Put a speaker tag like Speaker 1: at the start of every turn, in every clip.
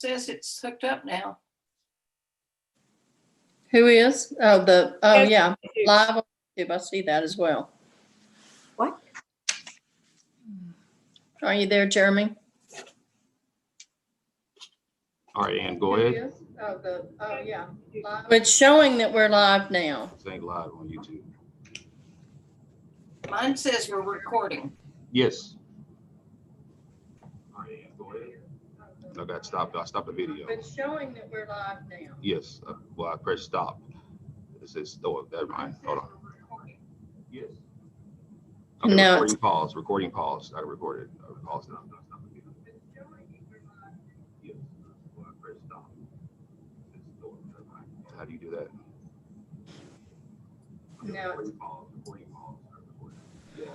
Speaker 1: says it's hooked up now.
Speaker 2: Who is? Oh,
Speaker 3: Yes.
Speaker 2: yeah, live on YouTube. I see that as well.
Speaker 3: What?
Speaker 2: Are you there, Jeremy?
Speaker 4: All right, Ann, go ahead.
Speaker 2: Oh, yeah. It's showing that we're live now.
Speaker 4: This ain't live on YouTube.
Speaker 1: Mine says we're recording.
Speaker 4: Yes. All right, Ann, go ahead. I got stopped. I stopped the video.
Speaker 2: It's showing that we're live now.
Speaker 4: Yes. Well, I pressed stop. It says, oh, never mind. Hold on. Yes. Okay,
Speaker 2: No,
Speaker 4: recording pause. Recording pause. I recorded. I paused it. Yes. Well, I pressed stop. How do you do that?
Speaker 2: No.
Speaker 4: Recording pause. Recording pause. I recorded. Yeah.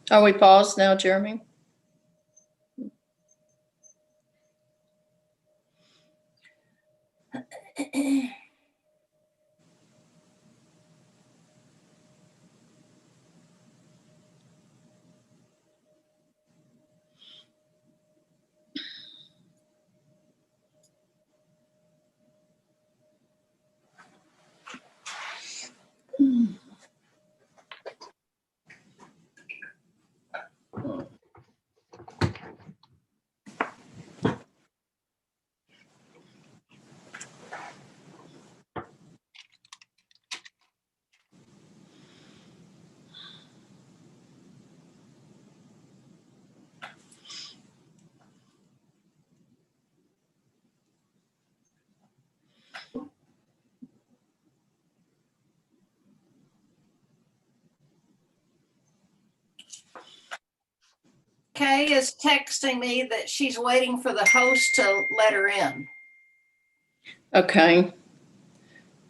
Speaker 2: Are we paused now, Jeremy?
Speaker 1: Kay is texting me that she's waiting for the host to let her in.
Speaker 2: Okay.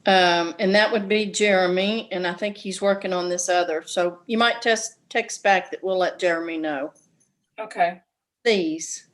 Speaker 2: And that would be Jeremy, and I think he's working on this other. So you might text back that we'll let Jeremy know.
Speaker 1: Okay.
Speaker 2: Please.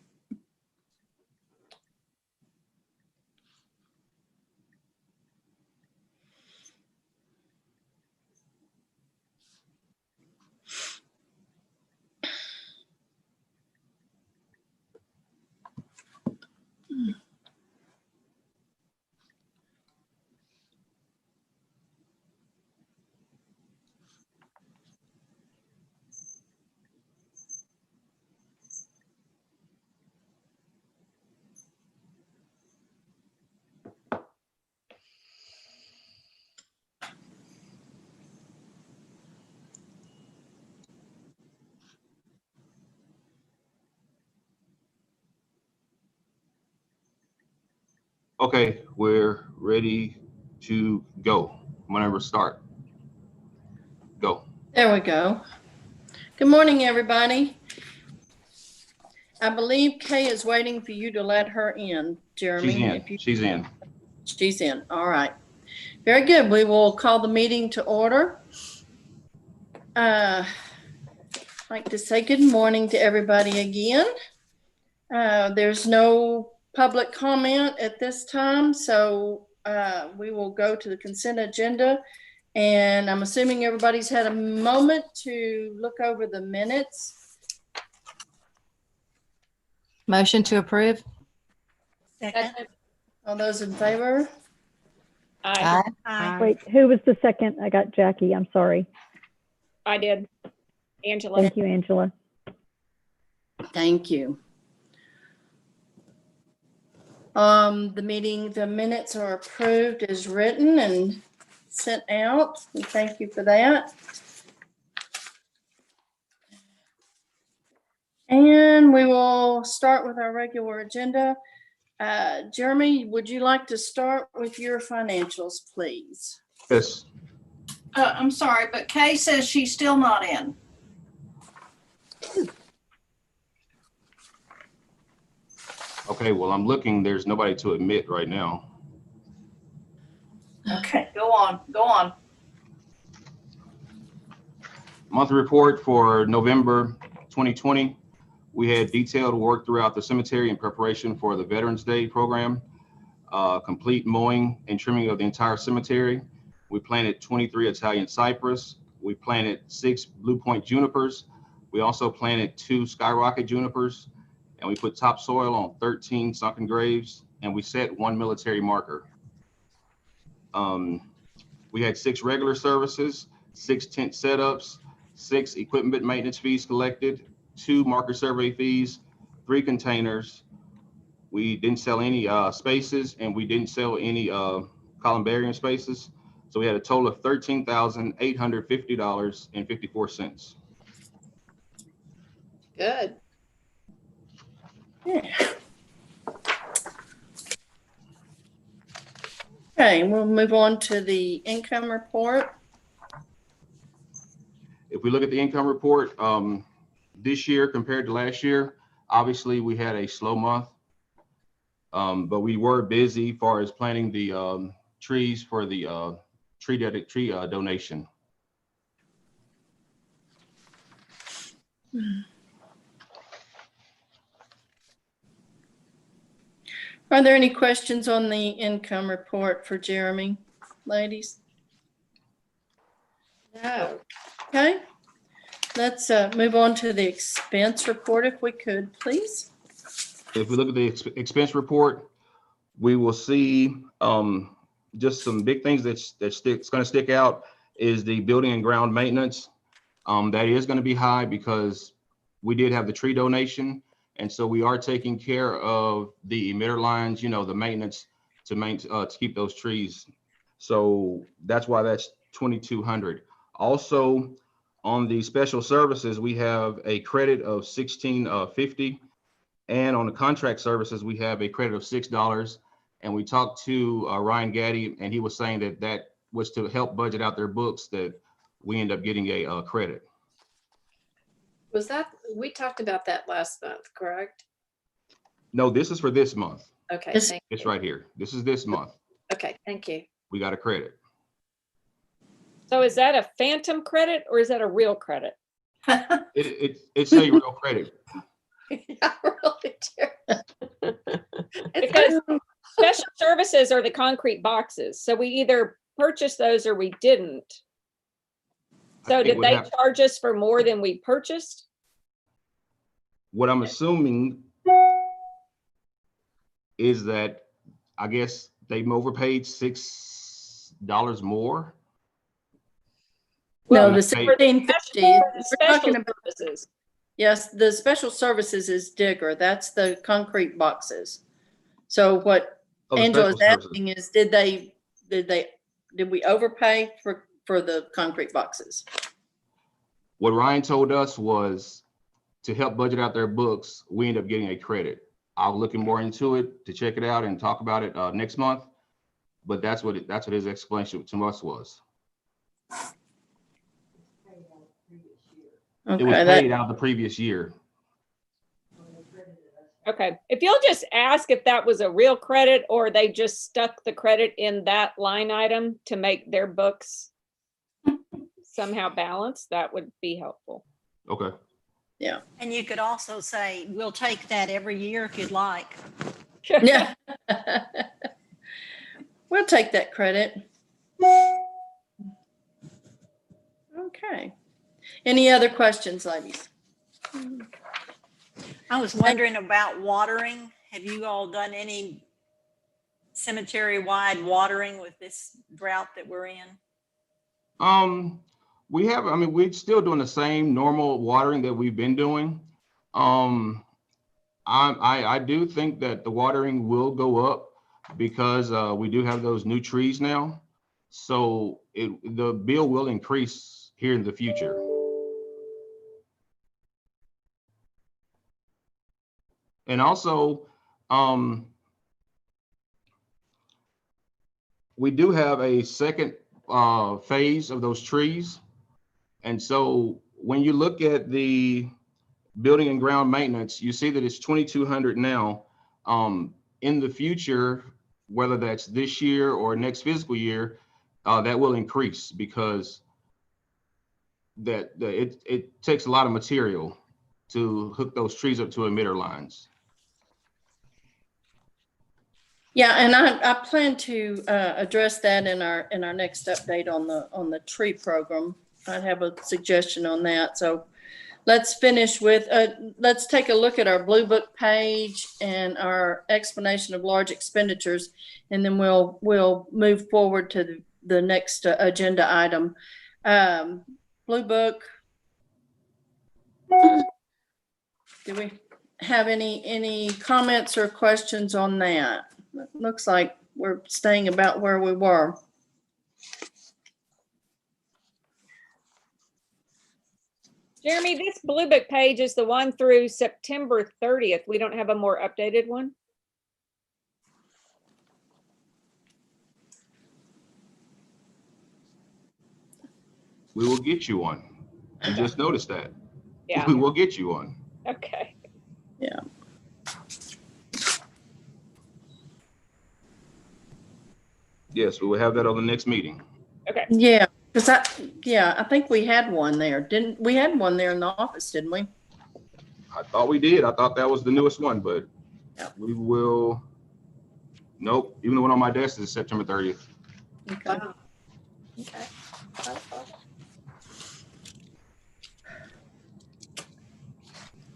Speaker 4: Okay, we're ready to go. Whenever start. Go.
Speaker 2: There we go. Good morning, everybody. I believe Kay is waiting for you to let her in, Jeremy.
Speaker 4: She's in. She's in.
Speaker 2: She's in. All right. Very good. We will call the meeting to order. I'd like to say good morning to everybody again. There's no public comment at this time, so we will go to the consent agenda. And I'm assuming everybody's had a moment to look over the minutes.
Speaker 5: Motion to approve.
Speaker 3: Second.
Speaker 2: All those in favor?
Speaker 5: Aye.
Speaker 3: Aye.
Speaker 6: Wait, who was the second? I got Jackie. I'm sorry.
Speaker 3: I did. Angela.
Speaker 6: Thank you, Angela.
Speaker 2: Thank you. The minutes are approved as written and sent out. And thank you for that. And we will start with our regular agenda. Jeremy, would you like to start with your financials, please?
Speaker 4: Yes.
Speaker 1: I'm sorry, but Kay says she's still not in.
Speaker 4: Okay, well, I'm looking. There's nobody to admit right now.
Speaker 1: Okay, go on, go on.
Speaker 4: Monthly report for November 2020. We had detailed work throughout the cemetery in preparation for the Veterans Day program. Complete mowing and trimming of the entire cemetery. We planted 23 Italian cypress, We planted 6 Blue Point junipers. We also planted 2 skyrocket junipers, and we put topsoil on 13 sunken graves, and we set 1 military marker. We had 6 regular services, 6 tent setups, 6 equipment maintenance fees collected, 2 marker survey fees, 3 containers. We didn't sell any spaces, and we didn't sell any columbarium spaces. So we had a total of $13,850.54.
Speaker 2: Good. Yeah. Okay, we'll move on to the income report.
Speaker 4: If we look at the income report, this year compared to last year, obviously we had a slow month, but we were busy as far as planting the trees for the tree donation.
Speaker 2: Are there any questions on the income report for Jeremy, ladies?
Speaker 3: No.
Speaker 2: Okay, let's move on to the expense report if we could, please.
Speaker 4: If we look at the expense report, we will see just some big things that's going to stick out is the building and ground maintenance. That is going to be high because we did have the tree donation. And so we are taking care of the emitter lines, you know, the maintenance to keep those trees. So that's why that's 2,200. Also on the special services, we have a credit of $16.50. And on the contract services, we have a credit of $6. And we talked to Ryan Gaddy, and he was saying that that was to help budget out their books, that we end up getting a credit.
Speaker 3: Was that, we talked about that last month, correct?
Speaker 4: No, this is for this month.
Speaker 3: Okay,
Speaker 2: Yes.
Speaker 3: thank
Speaker 4: It's
Speaker 3: you.
Speaker 4: right here. This is this month.
Speaker 3: Okay, thank you.
Speaker 4: We got a credit.
Speaker 3: So is that a phantom credit or is that a real credit?
Speaker 4: It's a real credit.
Speaker 3: Yeah, really do. Because special services are the concrete boxes. So we either purchased those or we didn't. So did they charge us for more than we purchased?
Speaker 4: What I'm assuming is that I guess they overpaid $6 more.
Speaker 2: No,
Speaker 3: Well,
Speaker 2: the
Speaker 3: for the
Speaker 2: 1650.
Speaker 3: the
Speaker 2: We're
Speaker 3: special
Speaker 2: talking about,
Speaker 3: services.
Speaker 2: yes, the special services is Digger. That's the concrete boxes. So what
Speaker 4: Oh, the
Speaker 2: Angela is
Speaker 4: special services.
Speaker 2: asking is, did we overpay for the concrete boxes?
Speaker 4: What Ryan told us was to help budget out their books, we end up getting a credit. I'll look more into it to check it out and talk about it next month. But that's what his explanation to us was.
Speaker 2: Okay,
Speaker 4: It was
Speaker 2: that,
Speaker 4: paid out of the previous year.
Speaker 3: Okay, if you'll just ask if that was a real credit or they just stuck the credit in that line item to make their books somehow balanced, that would be helpful.
Speaker 4: Okay.
Speaker 2: yeah.
Speaker 7: And you could also say, we'll take that every year if you'd like.
Speaker 2: Yeah. We'll take that credit. Okay. Any other questions, ladies?
Speaker 7: I was wondering about watering. Have you all done any cemetery-wide watering with this drought that we're in?
Speaker 4: We have, I mean, we're still doing the same normal watering that we've been doing. I do think that the watering will go up because we do have those new trees now. So the bill will increase here in the future. And also, we do have a second phase of those trees. And so when you look at the building and ground maintenance, you see that it's 2,200 now. In the future, whether that's this year or next fiscal year, that will increase because it takes a lot of material to hook those trees up to emitter lines.
Speaker 2: Yeah, and I plan to address that in our next update on the tree program. I'd have a suggestion on that. So let's finish with, let's take a look at our Blue Book page and our explanation of large expenditures, and then we'll move forward to the next agenda item. Blue Book. Do we have any comments or questions on that? It looks like we're staying about where we were.
Speaker 3: Jeremy, this Blue Book page is the one through September 30th. We don't have a more updated one.
Speaker 4: We will get you one. You just noticed that.
Speaker 3: Yeah.
Speaker 4: We will get you one.
Speaker 3: Okay.
Speaker 2: Yeah.
Speaker 4: Yes, we will have that on the next meeting.
Speaker 3: Okay.
Speaker 2: Yeah, because I think we had one there. We had one there in the office, didn't we?
Speaker 4: I thought we did. I thought that was the newest one, but
Speaker 2: Yeah.
Speaker 4: we will. Nope. Even the one on my desk is September 30th.
Speaker 2: Okay.
Speaker 1: Wow. Okay.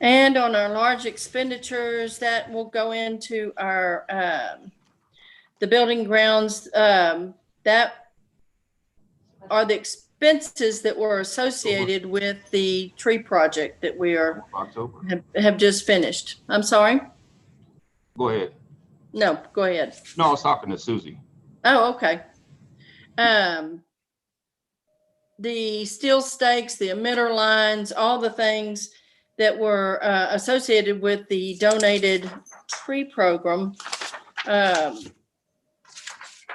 Speaker 2: And on our large expenditures, that will go into our, the building grounds, that are the expenses that were associated with the tree project that we
Speaker 4: October.
Speaker 2: have just finished. I'm sorry?
Speaker 4: Go ahead.
Speaker 2: No, go ahead.
Speaker 4: No, I was talking to Susie.
Speaker 2: Oh, okay. The steel stakes, the emitter lines, all the things that were associated with the donated tree program, the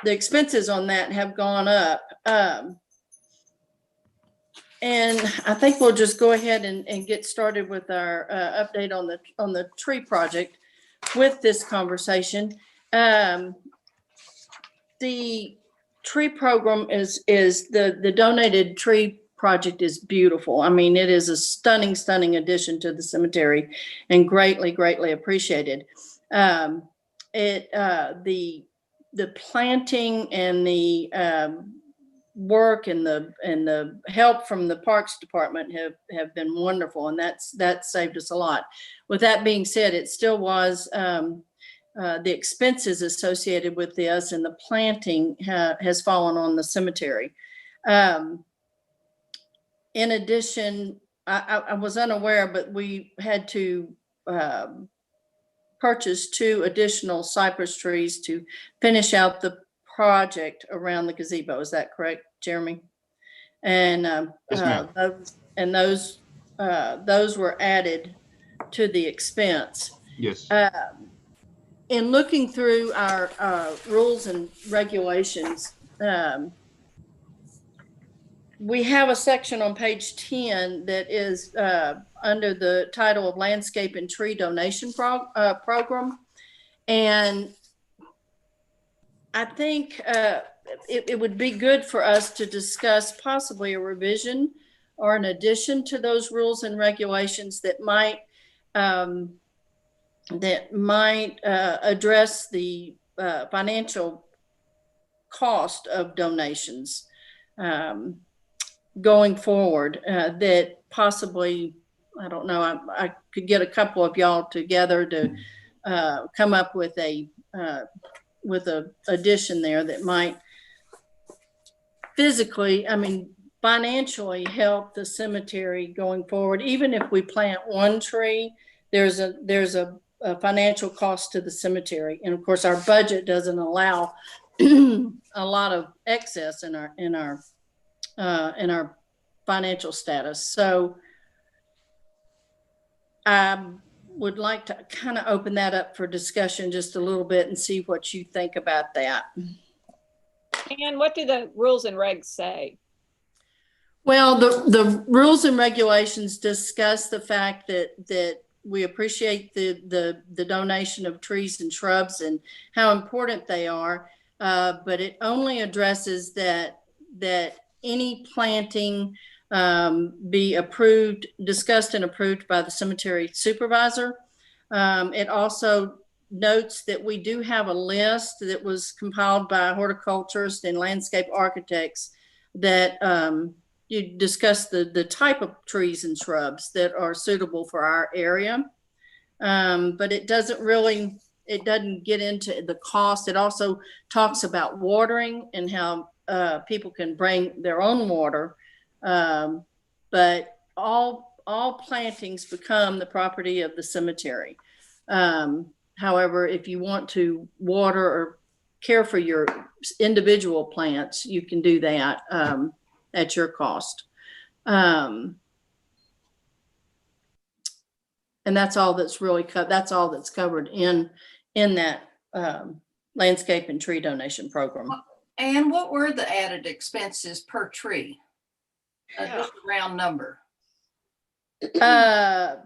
Speaker 2: expenses on that have gone up. And I think we'll just go ahead and get started with our update on the tree project with this conversation. The tree program is the donated tree project is beautiful. I mean, it is a stunning addition to the cemetery and greatly appreciated. The planting and the work and the help from the Parks Department have been wonderful, and that saved us a lot. With that being said, it still was the expenses associated with this and the planting has fallen on the cemetery. In addition, I was unaware, but we had to purchase 2 additional cypress trees to finish out the project around the gazebo. Is that correct, Jeremy? And
Speaker 4: Yes, ma'am.
Speaker 2: those were added to the expense.
Speaker 4: Yes.
Speaker 2: In looking through our rules and regulations, we have a section on page 10 that is under the title of Landscape and Tree Donation Program. And I think it would be good for us to discuss possibly a revision or an addition to those rules and regulations that might address the financial cost of donations going forward, that possibly, I don't know, I could get a couple of y'all together to come up with a addition there that might physically, I mean, financially help the cemetery going forward. Even if we plant 1 tree, there's a financial cost to the cemetery. And of course, our budget doesn't allow a lot of excess in our financial status. So I would like to kind of open that up for discussion just a little bit and see what you think about that.
Speaker 3: And what do the rules and regs say?
Speaker 2: Well, the rules and regulations discuss the fact that we appreciate the donation of trees and shrubs and how important they are, but it only addresses that any planting be discussed and approved by the cemetery supervisor. It also notes that we do have a list that was compiled by horticulturists and landscape architects that you discuss the type of trees and shrubs that are suitable for our area. But it doesn't get into the cost. It also talks about watering and how people can bring their own water. But all plantings become the property of the cemetery. However, if you want to water or care for your individual plants, you can do that at your cost. And that's all that's really that's all that's covered in that landscape and tree donation program.
Speaker 1: And what were the added expenses per tree? Just a round number.
Speaker 2: I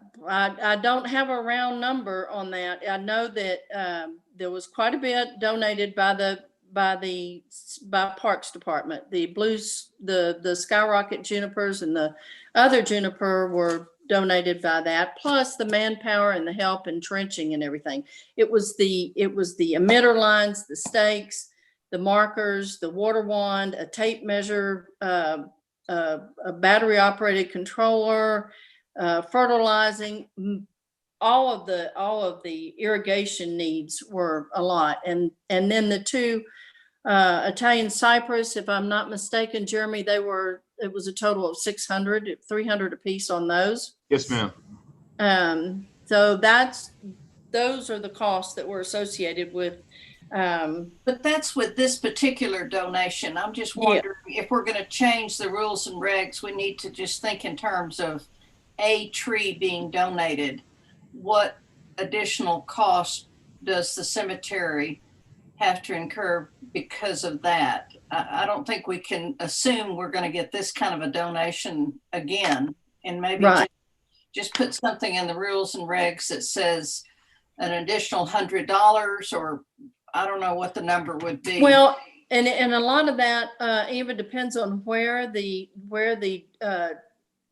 Speaker 2: don't have a round number on that. I know that there was quite a bit donated by Parks Department. The blues, the skyrocket junipers and the other juniper were donated by that, plus the manpower and the help and trenching and everything. It was the emitter lines, the stakes, the markers, the water wand, a tape measure, a battery operated controller, fertilizing. All of the irrigation needs were a lot. And then the two Italian cypress, if I'm not mistaken, Jeremy, it was a total of 600, 300 a piece on those.
Speaker 4: Yes, ma'am.
Speaker 2: So those are the costs that were associated with.
Speaker 1: But that's with this particular donation. I'm just wondering if we're going to change the rules and regs, we need to just think in terms of a tree being donated. What additional cost does the cemetery have to incur because of that? I don't think we can assume we're going to get this kind of a donation again, and maybe just put something in the rules and regs that says an additional $100, or I don't know what the number would be.
Speaker 2: Well, and a lot of that even depends on where the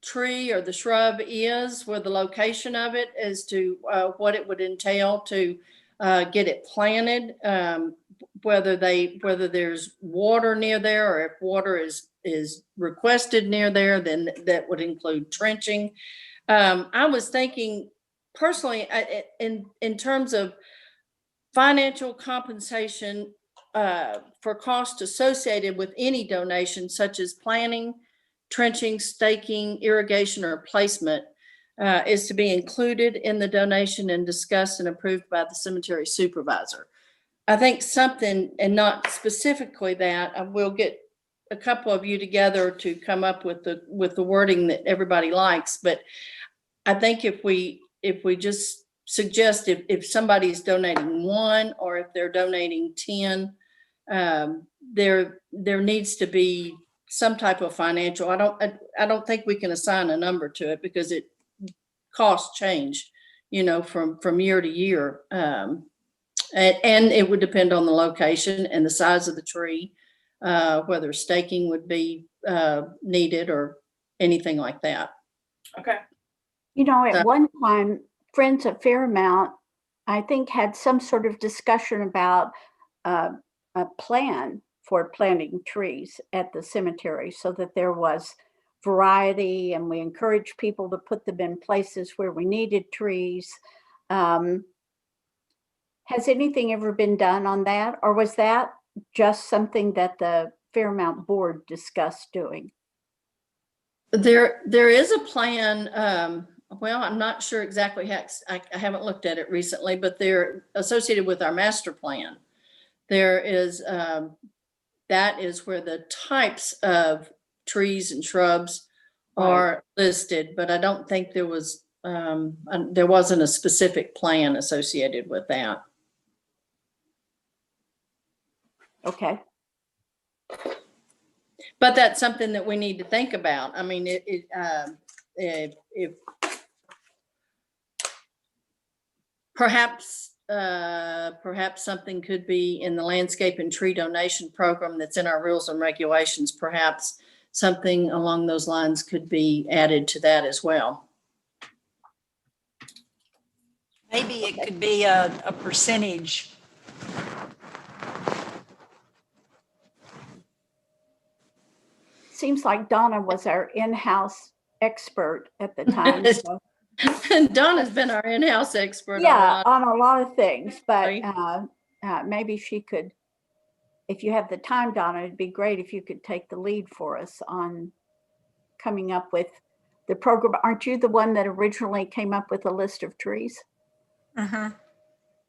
Speaker 2: tree or the shrub is, where the location of it, as to what it would entail to get it planted, whether there's water near there, or if water is requested near there, then that would include trenching. I was thinking personally in terms of financial compensation for costs associated with any donation, such as planting, trenching, staking, irrigation, or placement, is to be included in the donation and discussed and approved by the cemetery supervisor. I think something, and not specifically that, I will get a couple of you together to come up with the wording that everybody likes. But I think if we just suggest if somebody's donating 1, or if they're donating 10, there needs to be some type of financial. I don't think we can assign a number to it, because costs change, from year to year. And it would depend on the location and the size of the tree, whether staking would be needed or anything like that.
Speaker 1: Okay.
Speaker 8: At one time, Friends at Fairmount, I think, had some sort of discussion about a plan for planting trees at the cemetery, so that there was variety, and we encouraged people to put them in places where we needed trees. Has anything ever been done on that, or was that just something that the Fairmount board discussed doing?
Speaker 2: There is a plan. Well, I'm not sure exactly how. I haven't looked at it recently, but they're associated with our master plan. There is that is where the types of trees and shrubs are listed, but I don't think there wasn't a specific plan associated with that.
Speaker 8: Okay.
Speaker 2: But that's something that we need to think about. I mean, if perhaps something could be in the landscape and tree donation program that's in our rules and regulations. Perhaps something along those lines could be added to that as well.
Speaker 7: Maybe it could be a percentage.
Speaker 8: seems like Donna was our in-house expert at the time. So,
Speaker 2: And Donna's been our in-house expert
Speaker 8: yeah,
Speaker 2: on
Speaker 8: on a lot of things, but
Speaker 2: Right.
Speaker 8: maybe she could, if you have the time, Donna, it'd be great if you could take the lead for us on coming up with the program. Aren't you the one that originally came up with a list of trees?
Speaker 7: Mm-hmm.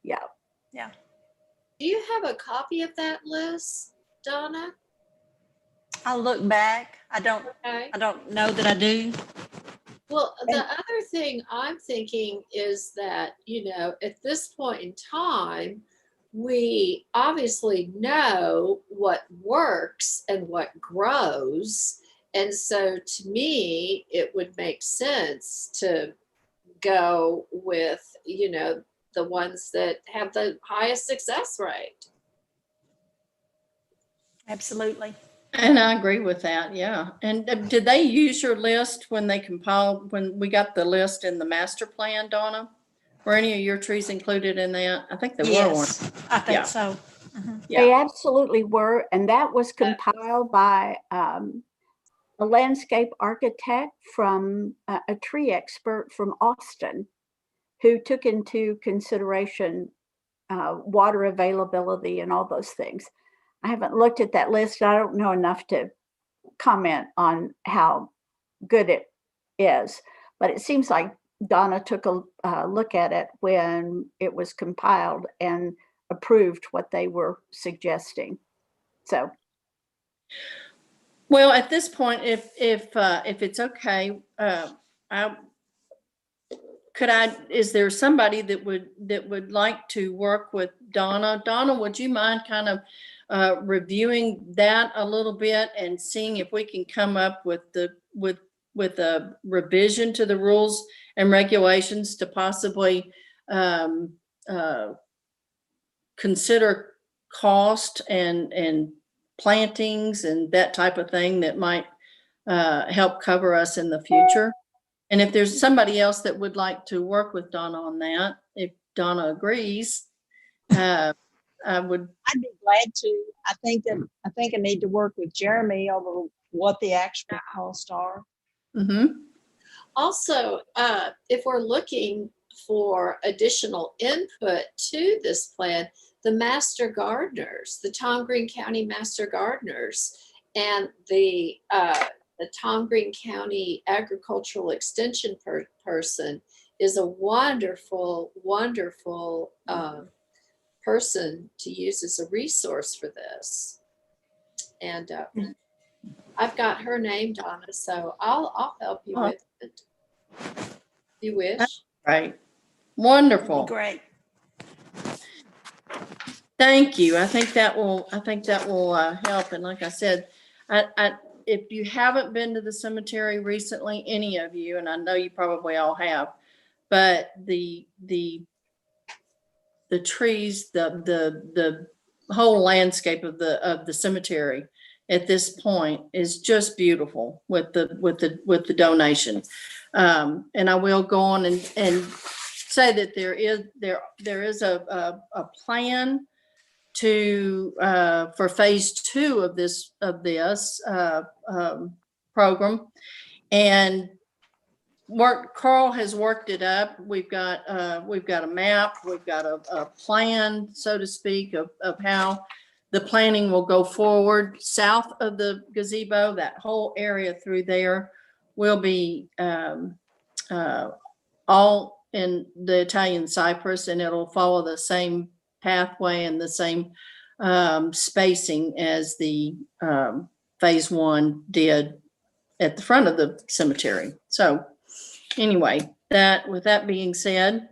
Speaker 8: Yeah.
Speaker 7: Yeah.
Speaker 9: Do you have a copy of that list, Donna?
Speaker 7: I'll look back. I
Speaker 9: Okay.
Speaker 7: don't know that I do.
Speaker 9: Well, the other thing I'm thinking is that, at this point in time, we obviously know what works and what grows. And so to me, it would make sense to go with, the ones that have the highest success rate.
Speaker 7: Absolutely.
Speaker 2: And I agree with that, yeah. And did they use your list when we got the list in the master plan, Donna? Were any of your trees included in that? I think there were one.
Speaker 7: Yes, I think
Speaker 2: Yeah.
Speaker 7: so.
Speaker 8: They absolutely were. And that was compiled by a landscape architect from a tree expert from Austin who took into consideration water availability and all those things. I haven't looked at that list. I don't know enough to comment on how good it is, but it seems like Donna took a look at it when it was compiled and approved what they were suggesting. So,
Speaker 2: well, at this point, if it's okay, is there somebody that would like to work with Donna? Donna, would you mind kind of reviewing that a little bit and seeing if we can come up with a revision to the rules and regulations to possibly consider cost and plantings and that type of thing that might help cover us in the future? And if there's somebody else that would like to work with Donna on that, if Donna agrees, I would.
Speaker 10: I'd be glad to. I think I need to work with Jeremy over what the actual costs are.
Speaker 2: Mm-hmm.
Speaker 9: Also, if we're looking for additional input to this plan, the master gardeners, the Tom Green County master gardeners, and the Tom Green County agricultural extension person is a wonderful, wonderful person to use as a resource for this. And I've got her name, Donna, so I'll help you with it if you wish.
Speaker 2: Right. Wonderful.
Speaker 7: Great.
Speaker 2: Thank you. I think that will help. And like I said, if you haven't been to the cemetery recently, any of you, and I know you probably all have, but the trees, the whole landscape of the cemetery at this point is just beautiful with the donation. And I will go on and say that there is a plan to for phase 2 of this program, and Carl has worked it up. We've got a map, we've got a plan, so to speak, of how the planning will go forward. South of the gazebo, that whole area through there will be all in the Italian cypress, and it'll follow the same pathway and the same spacing as the phase 1 did at the front of the cemetery. So anyway, with that being said,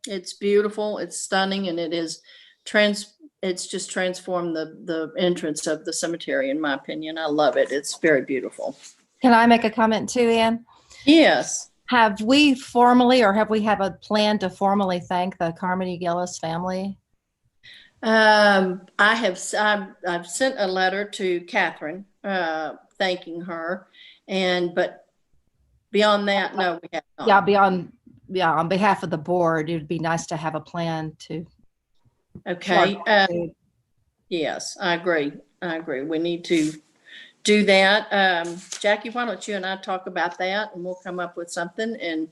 Speaker 2: it's beautiful, it's stunning, and it's just transformed the entrance of the cemetery, in my opinion. I love it. It's very beautiful.
Speaker 5: Can I make a comment too, Ann?
Speaker 2: Yes.
Speaker 5: Have we formally, or have we have a plan to formally thank the Carmody Gillis family?
Speaker 2: I've sent a letter to Catherine thanking her, but beyond that, no, we have not.
Speaker 5: On behalf of the board, it would be nice to have a plan to.
Speaker 2: Okay. Yes, I agree. We need to do that. Jackie, why don't you and I talk about that, and we'll come up with something and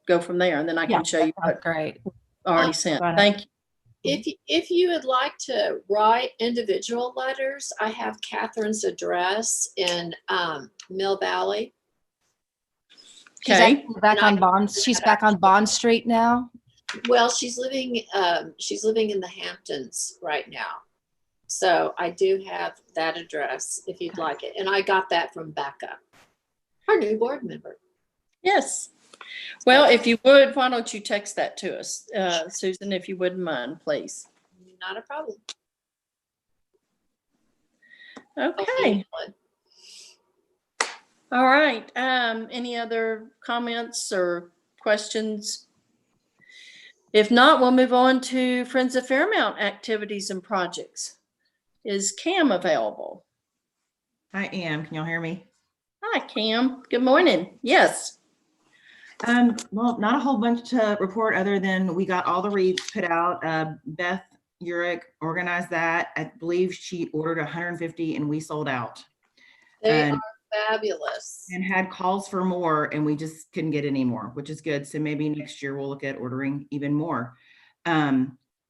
Speaker 2: go from there. And then I
Speaker 5: Yeah,
Speaker 2: can show you
Speaker 5: That's
Speaker 2: what
Speaker 5: great.
Speaker 2: already sent.
Speaker 5: Right.
Speaker 2: Thank you.
Speaker 9: If you would like to write individual letters, I have Catherine's address in Mill Valley.
Speaker 5: She's
Speaker 2: Okay.
Speaker 5: actually back on Bond. She's back on Bond Street now.
Speaker 9: Well, she's living in the Hamptons right now. So I do have that address if you'd like it. And I got that from Becca, our new board member.
Speaker 2: Yes. Well, if you would, why don't you text that to us, Susan, if you wouldn't mind, please.
Speaker 9: Not a problem.
Speaker 2: Okay. All right. Any other comments or questions? If not, we'll move on to Friends of Fairmount activities and projects. Is Cam available?
Speaker 11: I am. Can y'all hear me?
Speaker 2: Hi, Cam. Good morning. Yes.
Speaker 11: Well, not a whole bunch to report other than we got all the wreaths put out. Beth Urick organized that. I believe she ordered 150 and we sold out.
Speaker 9: They are fabulous.
Speaker 11: And had calls for more, and we just couldn't get any more, which is good. So maybe next year we'll look at ordering even more.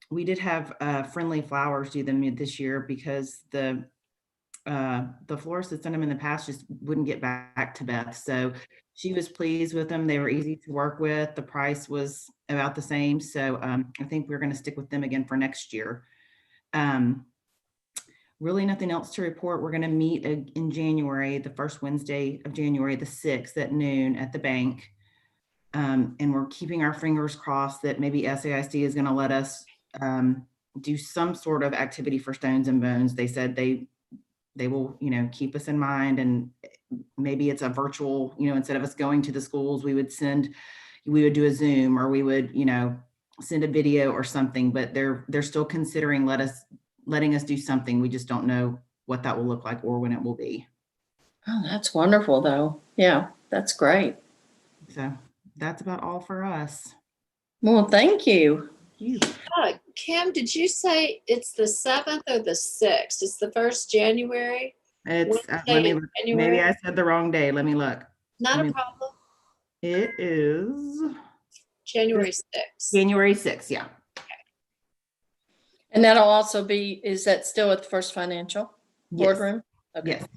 Speaker 11: We did have Friendly Flowers do them this year because the florist that sent them in the past just wouldn't get back to Beth. So she was pleased with them. They were easy to work with. The price was about the same. So I think we're going to stick with them again for next year. Really nothing else to report. We're going to meet in January, the first Wednesday of January, the 6th at noon at the bank. And we're keeping our fingers crossed that maybe SAIC is going to let us do some sort of activity for Stones and Bones. They said they will, keep us in mind, and maybe it's a virtual, instead of us going to the schools, we would do a Zoom, or we would, send a video or something, but they're still considering letting us do something. We just don't know what that will look like or when it will be.
Speaker 2: Oh, that's wonderful though. Yeah, that's great.
Speaker 11: So that's about all for us.
Speaker 2: Well, thank you.
Speaker 9: Kim, did you say it's the 7th or the 6th? It's the 1st January?
Speaker 11: It's maybe I said the wrong day. Let me look.
Speaker 9: Not a problem.
Speaker 11: It is
Speaker 9: January 6th.
Speaker 11: January 6th, yeah.
Speaker 2: And that'll also be, is that still at the First Financial Boardroom? Okay.
Speaker 11: Yes.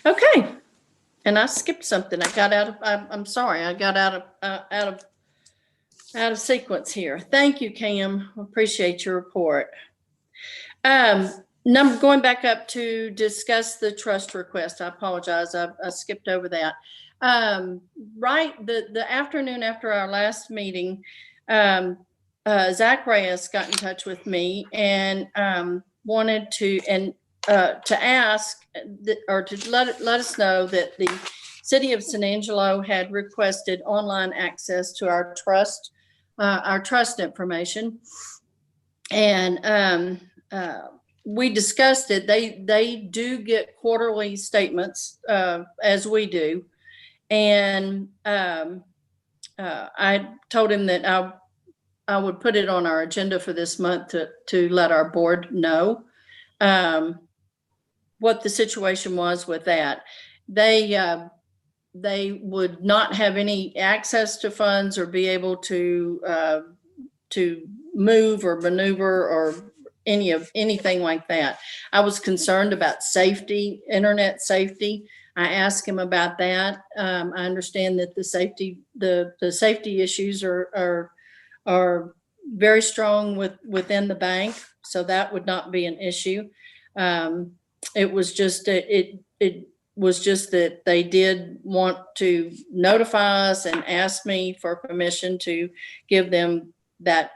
Speaker 2: Okay. And I skipped something. I got out of, I'm sorry, I got out of sequence here. Thank you, Cam. Appreciate your report. Going back up to discuss the trust request. I apologize. I skipped over that. Right, the afternoon after our last meeting, Zach Reyes got in touch with me and wanted to ask or to let us know that the city of San Angelo had requested online access to our trust information, and we discussed it. They do get quarterly statements as we do, and I told him that I would put it on our agenda for this month to let our board know what the situation was with that. They would not have any access to funds or be able to move or maneuver or anything like that. I was concerned about safety, internet safety. I asked him about that. I understand that the safety issues are very strong within the bank, so that would not be an issue. It was just that they did want to notify us and ask me for permission to give them that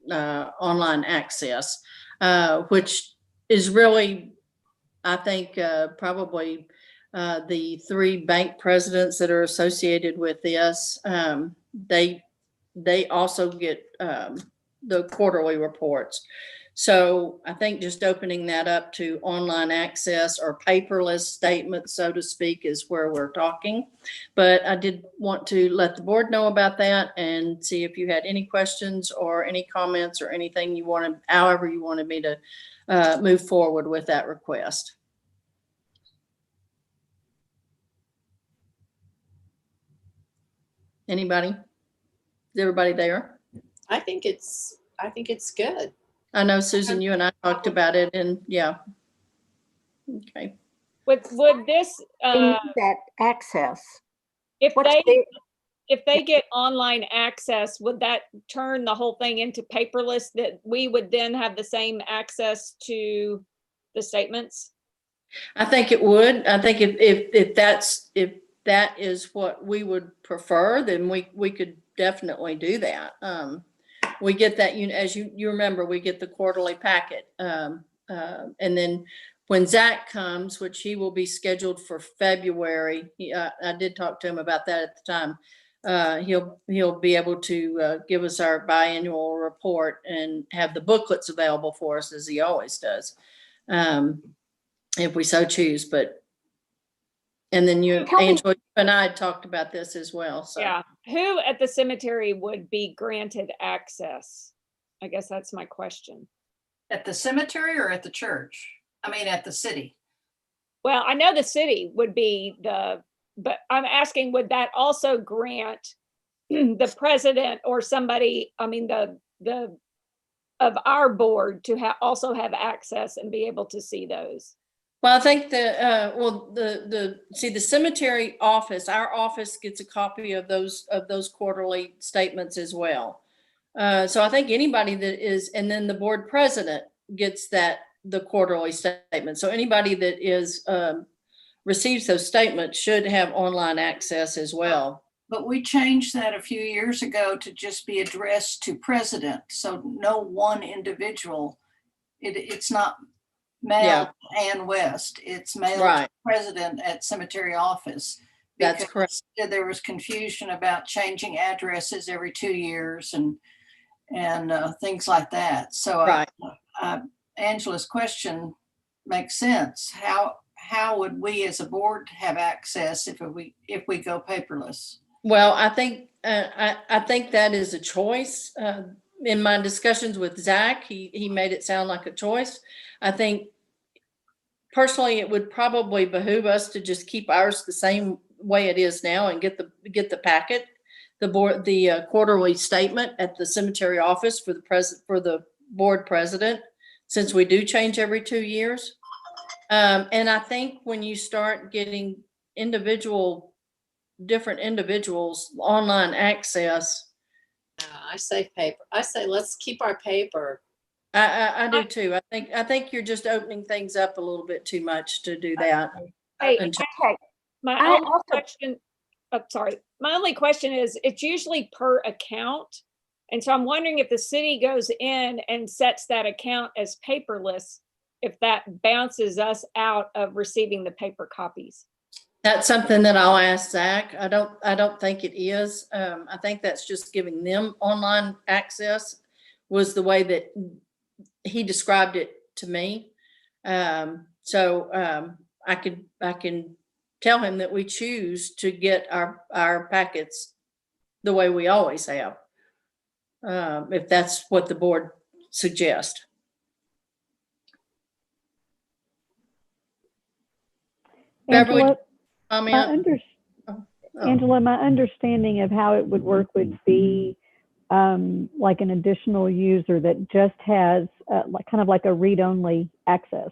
Speaker 2: online access, which is really, I think, probably the 3 bank presidents that are associated with this. They also get the quarterly reports. So I think just opening that up to online access or paperless statements, so to speak, is where we're talking. But I did want to let the board know about that and see if you had any questions or any comments or anything you wanted, however you wanted me to move forward with that request. Anybody? Is everybody there?
Speaker 9: I think it's good.
Speaker 2: I know, Susan, you and I talked about it, and yeah. Okay.
Speaker 3: Would this,
Speaker 8: They need that access.
Speaker 3: if
Speaker 8: What's
Speaker 3: they,
Speaker 8: the-
Speaker 3: if they get online access, would that turn the whole thing into paperless, that we would then have the same access to the statements?
Speaker 2: I think it would. I think if that is what we would prefer, then we could definitely do that. We get that, as you remember, we get the quarterly packet. And then when Zach comes, which he will be scheduled for February, I did talk to him about that at the time. He'll be able to give us our biannual report and have the booklets available for us, as he always does, if we so choose. And then Angela, you and I talked about this as well. So
Speaker 3: Yeah, who at the cemetery would be granted access? I guess that's my question.
Speaker 1: At the cemetery or at the church? I mean, at the city.
Speaker 3: Well, I know the city would be but I'm asking, would that also grant the president or somebody, I mean, the of our board to also have access and be able to see those?
Speaker 2: well, I think the cemetery office, our office gets a copy of those quarterly statements as well. So I think anybody that is, and then the board president gets the quarterly statement. So anybody that is receives those statements should have online access as well.
Speaker 1: But we changed that a few years ago to just be addressed to president. So no one individual, it's not mailed to Ann West, it's mailed to president at cemetery office.
Speaker 2: That's correct.
Speaker 1: There was confusion about changing addresses every 2 years and things like that. So Angela's question makes sense. How would we as a board have access if we go paperless?
Speaker 2: Well, I think that is a choice. In my discussions with Zach, he made it sound like a choice. I think personally, it would probably behoove us to just keep ours the same way it is now and get the packet, the quarterly statement at the cemetery office for the board president, since we do change every 2 years. And I think when you start getting different individuals online access,
Speaker 9: I say paper. I say let's keep our paper.
Speaker 2: I do too. I think you're just opening things up a little bit too much to do that.
Speaker 3: Hey,
Speaker 8: Okay.
Speaker 3: my only question is, it's usually per account. And so I'm wondering if the city goes in and sets that account as paperless, if that bounces us out of receiving the paper copies.
Speaker 2: That's something that I'll ask Zach. I don't think it is. I think that's just giving them online access, was the way that he described it to me. So I can tell him that we choose to get our packets the way we always have, if that's what the board suggests.
Speaker 6: Angela,
Speaker 2: Comment?
Speaker 6: Angela, my understanding of how it would work would be like an additional user that just has kind of like a read-only access.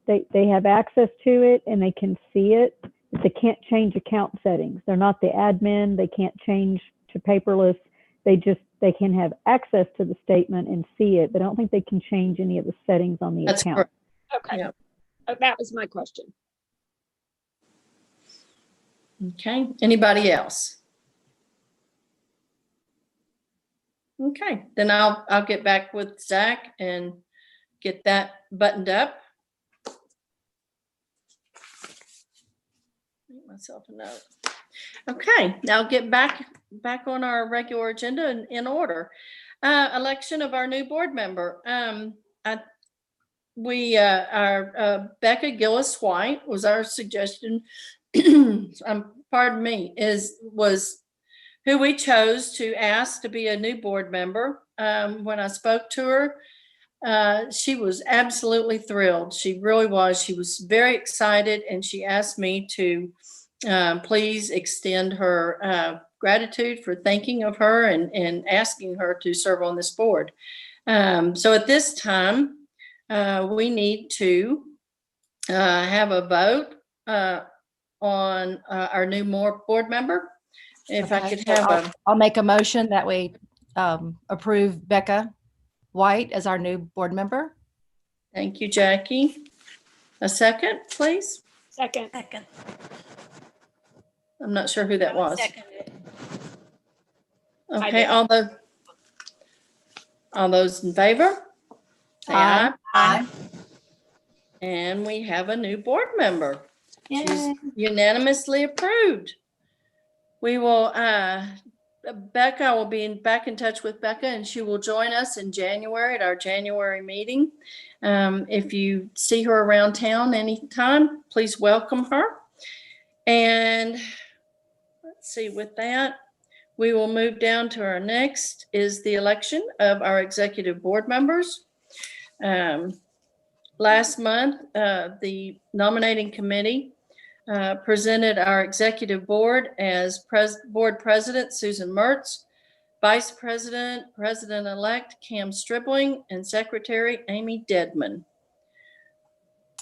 Speaker 6: They have access to it and they can see it, but they can't change account settings. They're not the admin. They can't change to paperless. They can have access to the statement and see it, but I don't think they can change any of the settings on the account.
Speaker 2: Correct.
Speaker 3: Okay. Yep. That was my question.
Speaker 2: Okay, anybody else? Okay, then I'll get back with Zach and get that buttoned up. Make myself a note. Okay, now get back on our regular agenda in order. Election of our new board member. Becca Gillis White was our suggestion. Pardon me, was who we chose to ask to be a new board member. When I spoke to her, she was absolutely thrilled. She really was. She was very excited, and she asked me to please extend her gratitude for thinking of her and asking her to serve on this board. So at this time, we need to have a vote on our new board member. If I could have
Speaker 5: I'll make a motion that we approve Becca White as our new board member.
Speaker 2: Thank you, Jackie. A second, please.
Speaker 3: Second.
Speaker 7: Second.
Speaker 2: I'm not sure who that was.
Speaker 7: Second.
Speaker 2: Okay, all those in favor? Say aye.
Speaker 7: Aye.
Speaker 2: And we have a new board member.
Speaker 1: Yay.
Speaker 2: She's unanimously approved. We will, Becca, will be back in touch with Becca, and she will join us in January at our January meeting. If you see her around town anytime, please welcome her. And let's see, with that, we will move down to our next is the election of our executive board members. Last month, the nominating committee presented our executive board as board president Susan Mertz, vice president, president-elect Cam Stribling, and secretary Amy Dedman.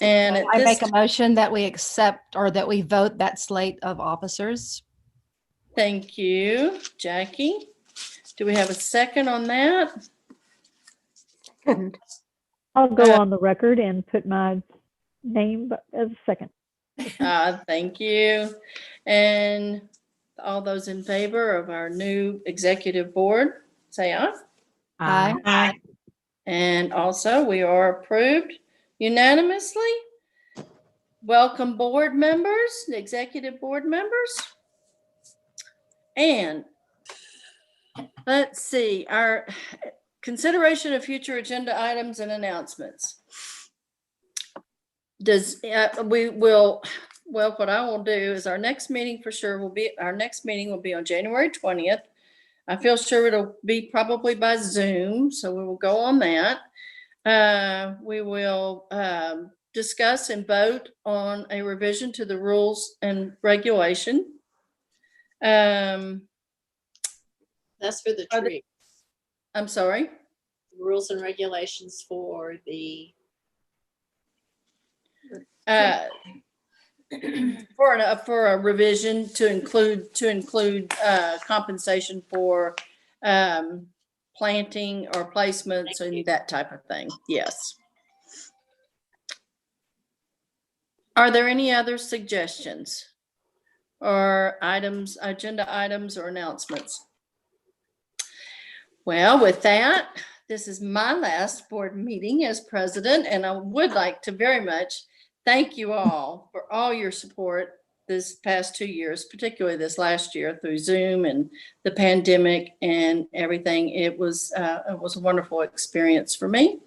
Speaker 2: And
Speaker 5: I make a motion that we accept or that we vote that slate of officers.
Speaker 2: Thank you, Jackie. Do we have a second on that?
Speaker 8: Second.
Speaker 6: I'll go on the record and put my name as a second.
Speaker 2: Thank you. And all those in favor of our new executive board, say aye.
Speaker 5: Aye.
Speaker 7: Aye.
Speaker 2: And also, we are approved unanimously. Welcome, board members, executive board members. And let's see, our consideration of future agenda items and announcements. What I will do is our next meeting for sure will be on January 20th. I feel sure it'll be probably by Zoom, so we will go on that. We will discuss and vote on a revision to the rules and regulation.
Speaker 9: That's for the tree.
Speaker 2: I'm sorry?
Speaker 9: Rules and regulations for the.
Speaker 2: For a revision to include compensation for planting or placements and that type of thing. Yes. Are there any other suggestions or items, agenda items or announcements? Well, with that, this is my last board meeting as president, and I would like to very much thank you all for all your support this past 2 years, particularly this last year through Zoom and the pandemic and everything. It was a wonderful experience for me,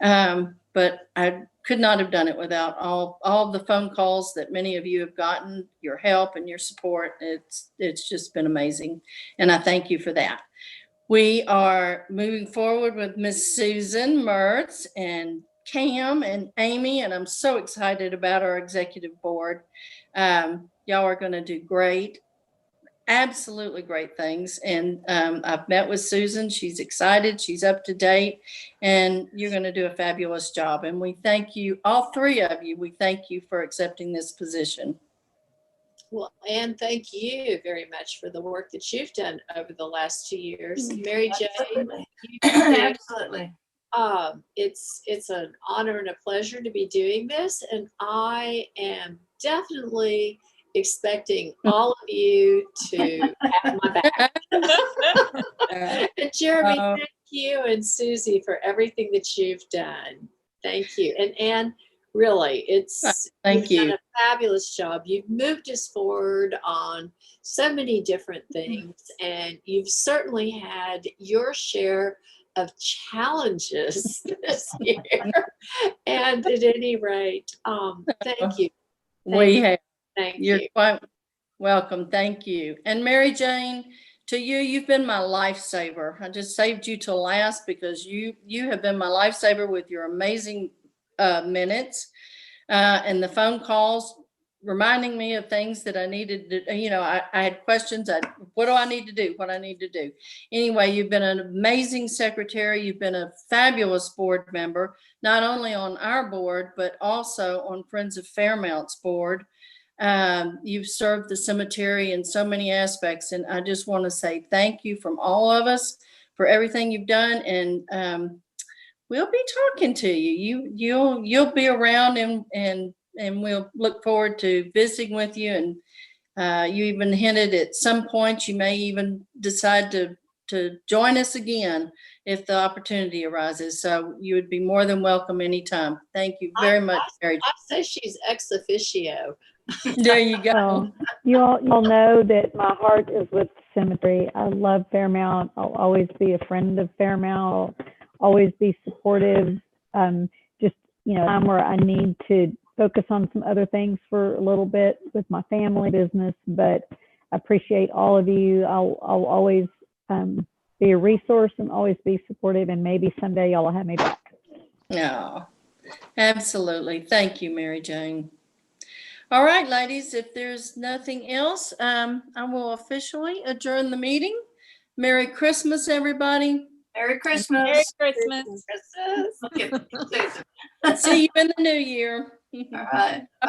Speaker 2: but I could not have done it without all the phone calls that many of you have gotten, your help and your support. It's just been amazing, and I thank you for that. We are moving forward with Miss Susan Mertz and Cam and Amy, and I'm so excited about our executive board. Y'all are going to do great, absolutely great things. And I've met with Susan. She's excited. She's up to date, and you're going to do a fabulous job. And we thank you, all three of you. We thank you for accepting this position.
Speaker 9: Well, Anne, thank you very much for the work that you've done over the last 2 years. Mary Jane,
Speaker 1: Absolutely.
Speaker 9: It's an honor and a pleasure to be doing this, and I am definitely expecting all of you to have my back. And Jeremy, thank you, and Susie for everything that you've done. Thank you. And Anne, really,
Speaker 2: thank you.
Speaker 9: You've done a fabulous job. You've moved us forward on so many different things, and you've certainly had your share of challenges this year. And at any rate, thank you.
Speaker 2: We have.
Speaker 9: Thank
Speaker 2: You're
Speaker 9: you.
Speaker 2: quite welcome. Thank you. And Mary Jane, to you, you've been my lifesaver. I just saved you till last because you have been my lifesaver with your amazing minutes and the phone calls reminding me of things that I needed to, I had questions. What do I need to do? What I need to do. Anyway, you've been an amazing secretary. You've been a fabulous board member, not only on our board, but also on Friends of Fairmount's board. You've served the cemetery in so many aspects, and I just want to say thank you from all of us for everything you've done. And we'll be talking to you. You'll be around, and we'll look forward to visiting with you. And you even hinted at some point you may even decide to join us again if the opportunity arises. So you would be more than welcome anytime. Thank you very much, Mary.
Speaker 9: I say she's ex officio.
Speaker 2: There you go.
Speaker 6: Well, you all know that my heart is with the cemetery. I love Fairmount. I'll always be a friend of Fairmount. I'll always be supportive. Just, time where I need to focus on some other things for a little bit with my family business, but I appreciate all of you. I'll always be a resource and always be supportive, and maybe someday y'all will have me back.
Speaker 2: No, absolutely. Thank you, Mary Jane. All right, ladies, if there's nothing else, I will officially adjourn the meeting. Merry Christmas, everybody.
Speaker 1: Merry Christmas.
Speaker 3: Merry Christmas.
Speaker 1: Christmas.
Speaker 2: See you in the new year.
Speaker 1: All right.